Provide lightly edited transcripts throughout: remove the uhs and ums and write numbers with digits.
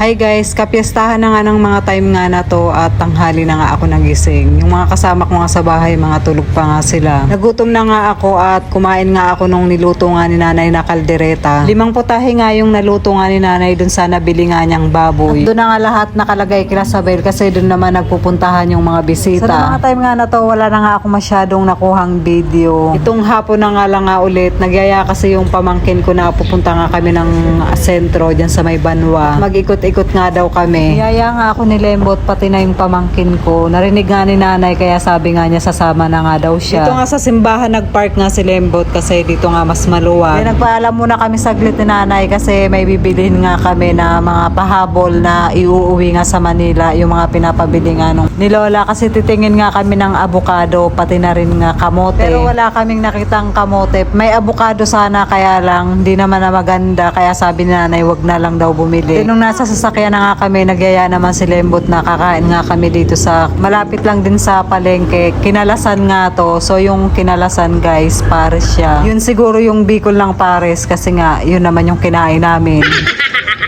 Hi guys, kapiyastahan na nga ng mga time nga na to at tanghali na nga ako nagising. Yung mga kasama ko nga sa bahay, mga tulog pa nga sila. Nagutom na nga ako at kumain nga ako nung niluto nga ni nanay na kaldereta. 5 putahe nga yung naluto nga ni nanay dun sa nabili nga niyang baboy. At doon na nga lahat nakalagay kila Sabel kasi doon naman nagpupuntahan yung mga bisita. Sa mga time nga na to, wala na nga ako masyadong nakuhang video. Itong hapon na nga lang nga ulit, nagyaya kasi yung pamangkin ko na pupunta nga kami ng sentro dyan sa may Banwa. Mag-ikot-ikot nga daw kami. Niyaya nga ako ni Lembot pati na yung pamangkin ko. Narinig nga ni nanay kaya sabi nga niya sasama na nga daw siya. Dito nga sa simbahan nagpark nga si Lembot kasi dito nga mas maluwag. Nagpaalam muna kami saglit ni nanay kasi may bibilhin nga kami na mga pahabol na iuuwi nga sa Manila. Yung mga pinapabili nga nung ni Lola kasi titingin nga kami ng avocado pati na rin nga kamote. Pero wala kaming nakitang kamote. May avocado sana kaya lang hindi naman na maganda kaya sabi ni nanay wag na lang daw bumili. Nung nasa sasakyan na nga kami, nagyaya naman si Lembot na kakain nga kami dito sa malapit lang din sa palengke. Kinalasan nga to. So yung kinalasan guys, pares siya. Yun siguro yung Bicol lang pares kasi nga yun naman yung kinain namin.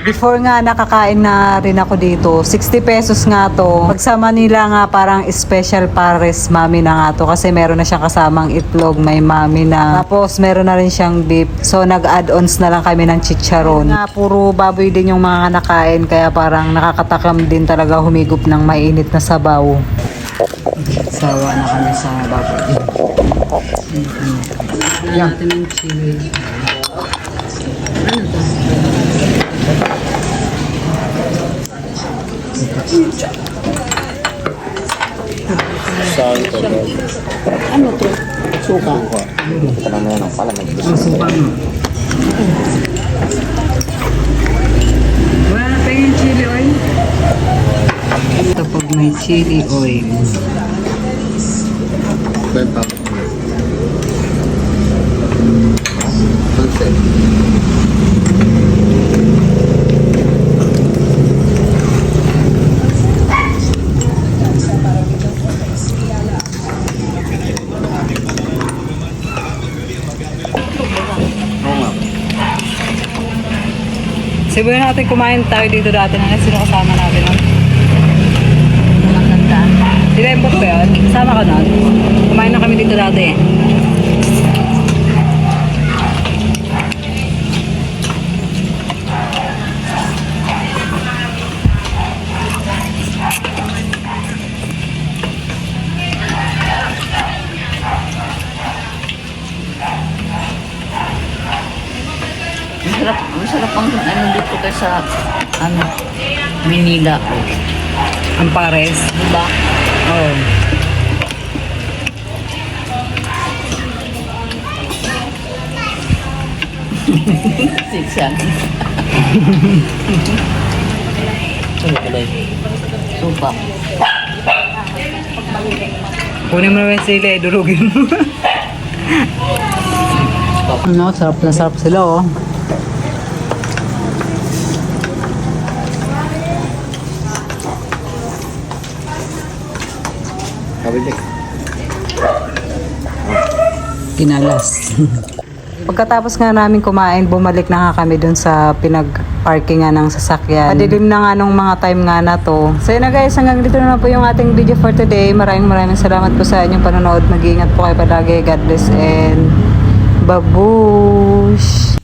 Before nga nakakain na rin ako dito, 60 pesos nga to. Pag sa Manila nga parang special pares mami na nga to kasi meron na siyang kasamang itlog, may mami na. Tapos meron na rin siyang beef. So nag-add-ons na lang kami ng chicharon. Nga puro baboy din yung mga nakain kaya parang nakakatakam din talaga humigop ng mainit na sabaw. Sawa na kami sa baboy. Yan. Natin ng chili. Ano to? Saan to? Ano to? Suka. Ito na meron pala. Ang suka no. Wala na tayong chili oil. Ito pag may chili oil. Benta. Sibuyan natin kumain tayo dito dati na sino kasama natin nun? Si Lembot ba yun? Kasama ka nun? Kumain na kami dito dati eh. Masarap ang ano dito kayo sa ano, Manila. Ang pares. Diba? Oo. Siksan. Supa. Kunin mo naman sila, durugin mo. Ano, sarap na sarap sila oh. Kabibig. Kinalas. Pagkatapos nga namin kumain, bumalik na nga kami dun sa pinag-parking nga ng sasakyan. Madilim na nga nung mga time nga na to. So yun na guys, hanggang dito na po yung ating video for today. Maraming salamat po sa inyong panonood. Mag-iingat po kayo palagi. God bless and babush!